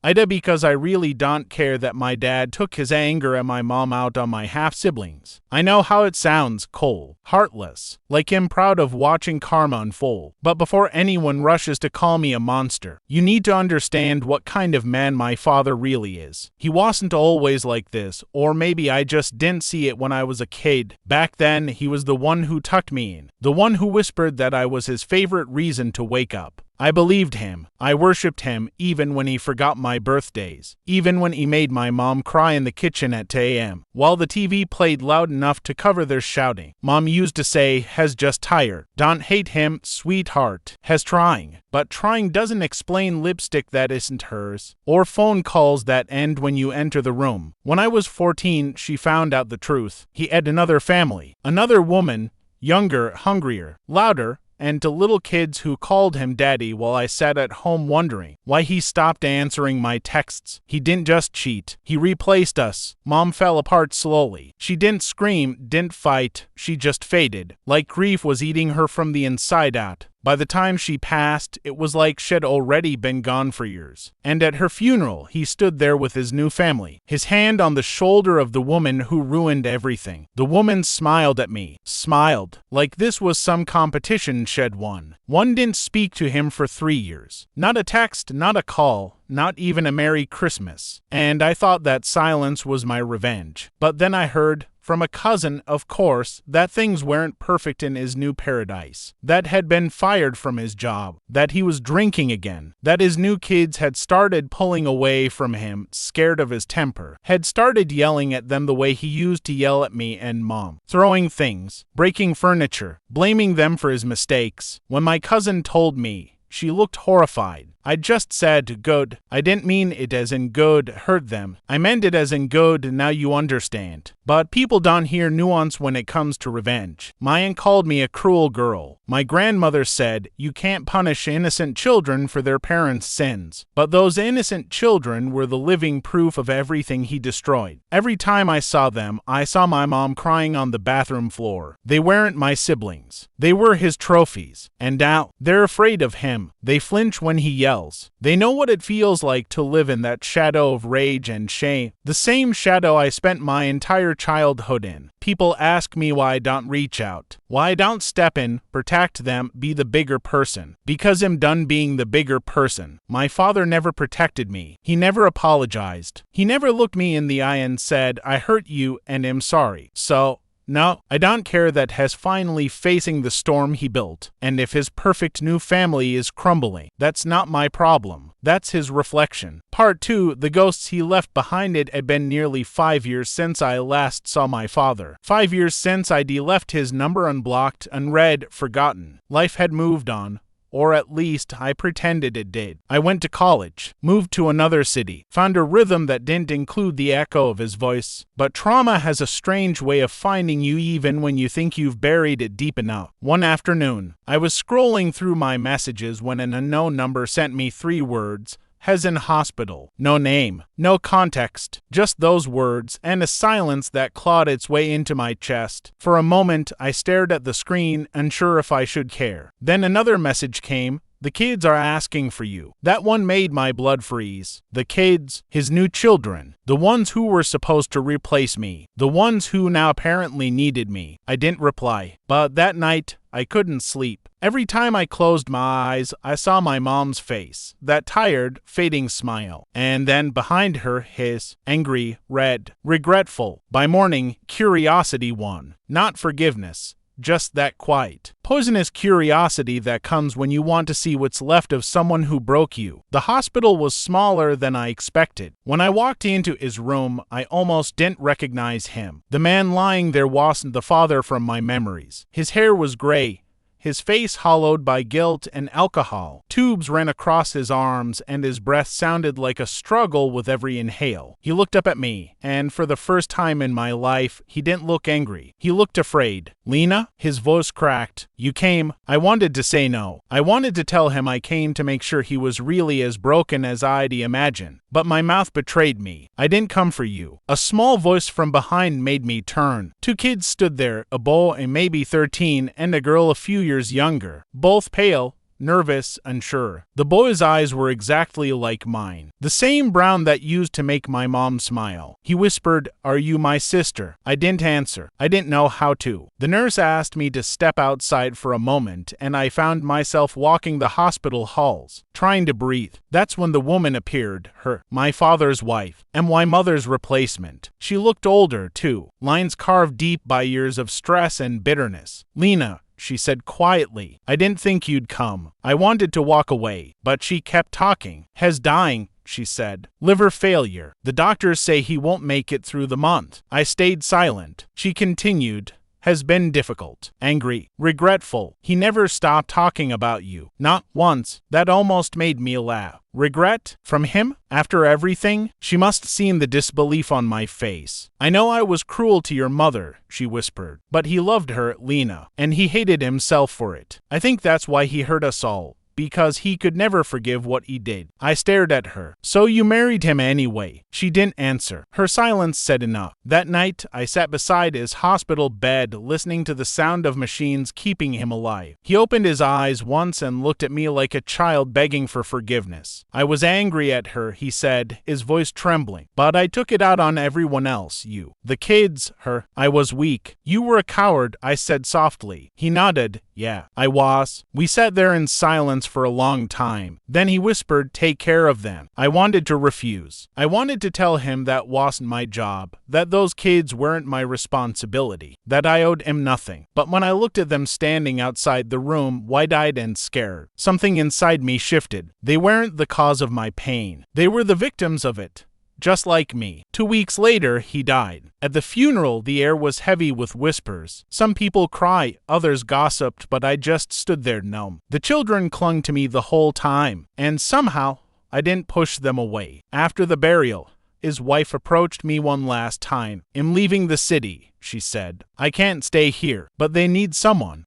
Aitah, because I really don't care that my dad took his anger at my mom out on my half-siblings. I know how it sounds, cold, heartless, like I'm proud of watching karma unfold. But before anyone rushes to call me a monster, you need to understand what kind of man my father really is. He wasn't always like this, or maybe I just didn't see it when I was a kid. Back then, he was the one who tucked me in, the one who whispered that I was his favorite reason to wake up. I believed him. I worshipped him even when he forgot my birthdays, even when he made my mom cry in the kitchen at 2 a.m. while the TV played loud enough to cover their shouting. Mom used to say, "Has just tired. Don't hate him, sweetheart. Has trying." But trying doesn't explain lipstick that isn't hers, or phone calls that end when you enter the room. When I was 14, she found out the truth. He had another family, another woman, younger, hungrier, louder, and to little kids who called him daddy while I sat at home wondering why he stopped answering my texts. He didn't just cheat. He replaced us. Mom fell apart slowly. She didn't scream, didn't fight. She just faded, like grief was eating her from the inside out. By the time she passed, it was like she'd already been gone for years. And at her funeral, he stood there with his new family, his hand on the shoulder of the woman who ruined everything. The woman smiled at me, smiled, like this was some competition she'd won. One didn't speak to him for 3 years. Not a text, not a call, not even a Merry Christmas. And I thought that silence was my revenge. But then I heard, from a cousin, of course, that things weren't perfect in his new paradise, that had been fired from his job, that he was drinking again, that his new kids had started pulling away from him, scared of his temper, had started yelling at them the way he used to yell at me and Mom, throwing things, breaking furniture, blaming them for his mistakes. When my cousin told me, she looked horrified. I just said, good. I didn't mean it as in good, hurt them. I meant it as in good, now you understand. But people don't hear nuance when it comes to revenge. My aunt called me a cruel girl. My grandmother said, you can't punish innocent children for their parents' sins. But those innocent children were the living proof of everything he destroyed. Every time I saw them, I saw my mom crying on the bathroom floor. They weren't my siblings. They were his trophies. And now, they're afraid of him. They flinch when he yells. They know what it feels like to live in that shadow of rage and shame, the same shadow I spent my entire childhood in. People ask me why I don't reach out, why I don't step in, protect them, be the bigger person. Because I'm done being the bigger person. My father never protected me. He never apologized. He never looked me in the eye and said, I hurt you and am sorry. So, no, I don't care that he's finally facing the storm he built, and if his perfect new family is crumbling, that's not my problem. That's his reflection. Part 2, the ghosts he left behind. It had been nearly 5 years since I last saw my father. 5 years since I'd left his number unblocked, unread, forgotten. Life had moved on. Or at least, I pretended it did. I went to college, moved to another city, found a rhythm that didn't include the echo of his voice. But trauma has a strange way of finding you even when you think you've buried it deep enough. One afternoon, I was scrolling through my messages when an unknown number sent me 3 words. Has in hospital. No name, no context, just those words, and a silence that clawed its way into my chest. For a moment, I stared at the screen, unsure if I should care. Then another message came. The kids are asking for you. That one made my blood freeze. The kids, his new children, the ones who were supposed to replace me, the ones who now apparently needed me. I didn't reply, but that night, I couldn't sleep. Every time I closed my eyes, I saw my mom's face, that tired, fading smile, and then behind her his, angry, red, regretful. By morning, curiosity won, not forgiveness. Just that quiet, poisonous curiosity that comes when you want to see what's left of someone who broke you. The hospital was smaller than I expected. When I walked into his room, I almost didn't recognize him. The man lying there wasn't the father from my memories. His hair was gray, his face hollowed by guilt and alcohol. Tubes ran across his arms, and his breath sounded like a struggle with every inhale. He looked up at me, and for the first time in my life, he didn't look angry. He looked afraid. Lena? His voice cracked. You came. I wanted to say no. I wanted to tell him I came to make sure he was really as broken as I'd imagined. But my mouth betrayed me. I didn't come for you. A small voice from behind made me turn. 2 kids stood there, a boy and maybe 13, and a girl a few years younger, both pale, nervous, unsure. The boy's eyes were exactly like mine, the same brown that used to make my mom smile. He whispered, "Are you my sister?" I didn't answer. I didn't know how to. The nurse asked me to step outside for a moment, and I found myself walking the hospital halls, trying to breathe. That's when the woman appeared, my father's wife, and my mother's replacement. She looked older, too, lines carved deep by years of stress and bitterness. "Lena," she said quietly, "I didn't think you'd come." I wanted to walk away, but she kept talking. "He's dying," she said. "Liver failure. The doctors say he won't make it through the month." I stayed silent. She continued, "Has been difficult, angry, regretful. He never stopped talking about you. Not once." That almost made me laugh. Regret? From him? After everything? She must have seen the disbelief on my face. "I know I was cruel to your mother," she whispered, "but he loved her, Lena, and he hated himself for it. I think that's why he hurt us all, because he could never forgive what he did." I stared at her. "So you married him anyway?" She didn't answer. Her silence said enough. That night, I sat beside his hospital bed, listening to the sound of machines keeping him alive. He opened his eyes once and looked at me like a child begging for forgiveness. "I was angry at her," he said, his voice trembling, "but I took it out on everyone else, you. The kids, her. I was weak." "You were a coward," I said softly. He nodded. "Yeah, I was." We sat there in silence for a long time. Then he whispered, "Take care of them." I wanted to refuse. I wanted to tell him that wasn't my job, that those kids weren't my responsibility, that I owed him nothing. But when I looked at them standing outside the room, wide-eyed and scared, something inside me shifted. They weren't the cause of my pain. They were the victims of it. Just like me. 2 weeks later, he died. At the funeral, the air was heavy with whispers. Some people cried, others gossiped, but I just stood there numb. The children clung to me the whole time, and somehow, I didn't push them away. After the burial, his wife approached me one last time. "I'm leaving the city," she said. "I can't stay here, but they need someone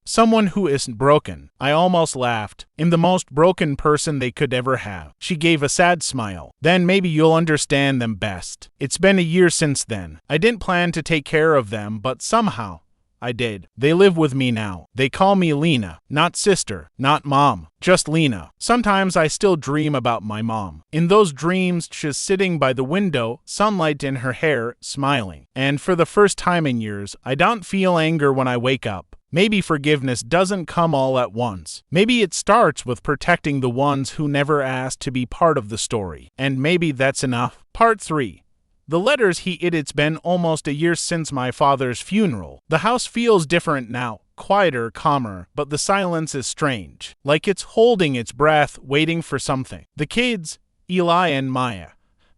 who isn't broken." I almost laughed. "I'm the most broken person they could ever have." She gave a sad smile. "Then maybe you'll understand them best." It's been a year since then. I didn't plan to take care of them, but somehow I did. They live with me now. They call me Lena, not sister, not mom, just Lena. Sometimes I still dream about my mom. In those dreams, she's sitting by the window, sunlight in her hair, smiling. And for the first time in years, I don't feel anger when I wake up. Maybe forgiveness doesn't come all at once. Maybe it starts with protecting the ones who never asked to be part of the story. And maybe that's enough. Part 3. The letters he hid. It's been almost a year since my father's funeral. The house feels different now, quieter, calmer, but the silence is strange, like it's holding its breath, waiting for something. The kids, Eli and Maya,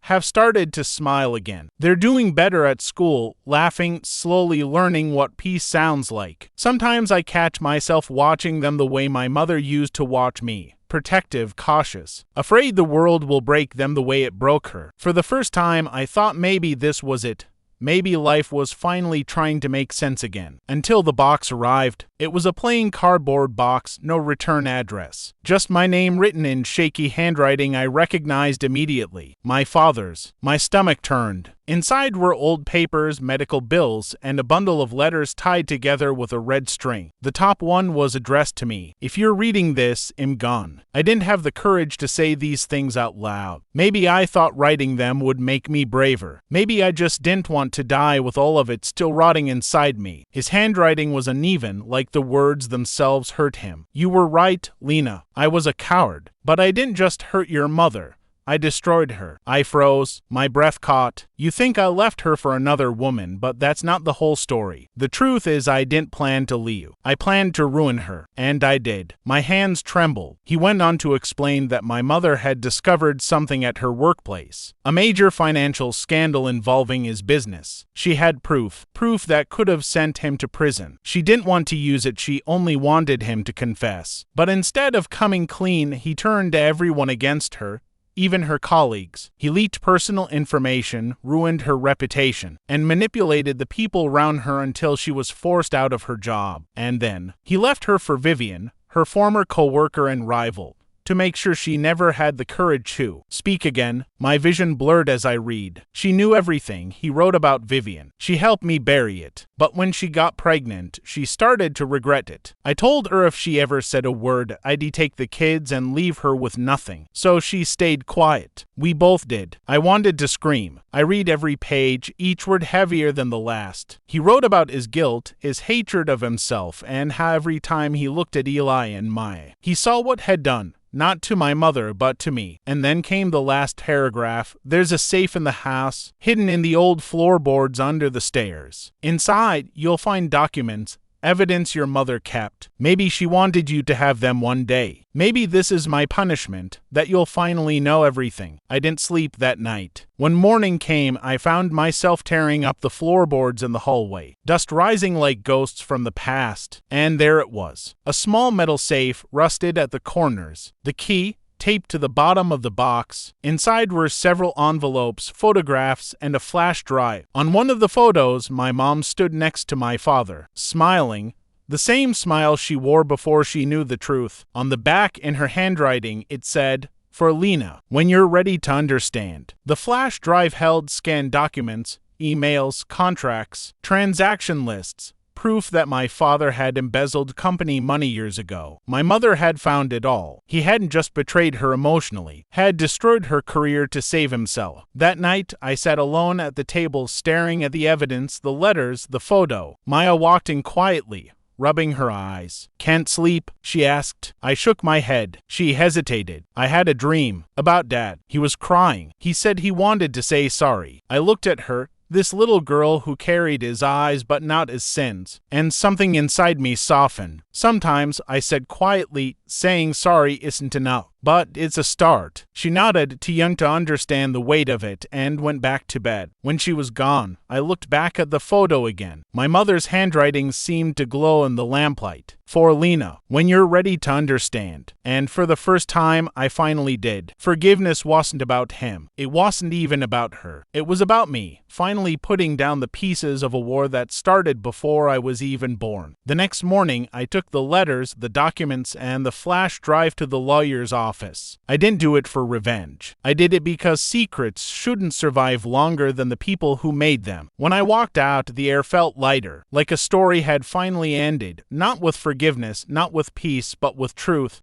have started to smile again. They're doing better at school, laughing, slowly learning what peace sounds like. Sometimes I catch myself watching them the way my mother used to watch me. Protective, cautious, afraid the world will break them the way it broke her. For the first time, I thought maybe this was it. Maybe life was finally trying to make sense again. Until the box arrived. It was a plain cardboard box, no return address. Just my name written in shaky handwriting I recognized immediately. My father's. My stomach turned. Inside were old papers, medical bills, and a bundle of letters tied together with a red string. The top one was addressed to me. "If you're reading this, I'm gone." I didn't have the courage to say these things out loud. Maybe I thought writing them would make me braver. Maybe I just didn't want to die with all of it still rotting inside me. His handwriting was uneven, like the words themselves hurt him. "You were right, Lena. I was a coward. But I didn't just hurt your mother. I destroyed her." I froze. My breath caught. "You think I left her for another woman, but that's not the whole story. The truth is I didn't plan to leave. I planned to ruin her. And I did." My hands trembled. He went on to explain that my mother had discovered something at her workplace. A major financial scandal involving his business. She had proof that could have sent him to prison. She didn't want to use it, she only wanted him to confess. But instead of coming clean, he turned everyone against her. Even her colleagues. He leaked personal information, ruined her reputation, and manipulated the people around her until she was forced out of her job. And then, he left her for Vivian, her former co-worker and rival. to make sure she never had the courage to speak again. My vision blurred as I read. She knew everything he wrote about Vivian. She helped me bury it. But when she got pregnant, she started to regret it. I told her if she ever said a word, I'd take the kids and leave her with nothing. So she stayed quiet. We both did. I wanted to scream. I read every page, each word heavier than the last. He wrote about his guilt, his hatred of himself, and how every time he looked at Eli and Maya, he saw what had done. Not to my mother, but to me. And then came the last paragraph. There's a safe in the house, hidden in the old floorboards under the stairs. Inside, you'll find documents, evidence your mother kept. Maybe she wanted you to have them one day. Maybe this is my punishment, that you'll finally know everything. I didn't sleep that night. When morning came, I found myself tearing up the floorboards in the hallway, dust rising like ghosts from the past. And there it was. A small metal safe, rusted at the corners. The key taped to the bottom of the box. Inside were several envelopes, photographs, and a flash drive. On one of the photos, my mom stood next to my father, smiling. The same smile she wore before she knew the truth. On the back, in her handwriting, it said, "For Lena, when you're ready to understand." The flash drive held scanned documents, emails, contracts, transaction lists, proof that my father had embezzled company money years ago. My mother had found it all. He hadn't just betrayed her emotionally, had destroyed her career to save himself. That night, I sat alone at the table staring at the evidence, the letters, the photo. Maya walked in quietly, rubbing her eyes. "Can't sleep?" she asked. I shook my head. She hesitated. "I had a dream about Dad. He was crying. He said he wanted to say sorry." I looked at her. This little girl who carried his eyes but not his sins, and something inside me softened. Sometimes, I said quietly, saying sorry isn't enough, but it's a start. She nodded, too young to understand the weight of it, and went back to bed. When she was gone, I looked back at the photo again. My mother's handwriting seemed to glow in the lamplight. "For Lena, when you're ready to understand." And for the first time, I finally did. Forgiveness wasn't about him. It wasn't even about her. It was about me, finally putting down the pieces of a war that started before I was even born. The next morning, I took the letters, the documents, and the flash drive to the lawyer's office. I didn't do it for revenge. I did it because secrets shouldn't survive longer than the people who made them. When I walked out, the air felt lighter, like a story had finally ended, not with forgiveness, not with peace, but with truth.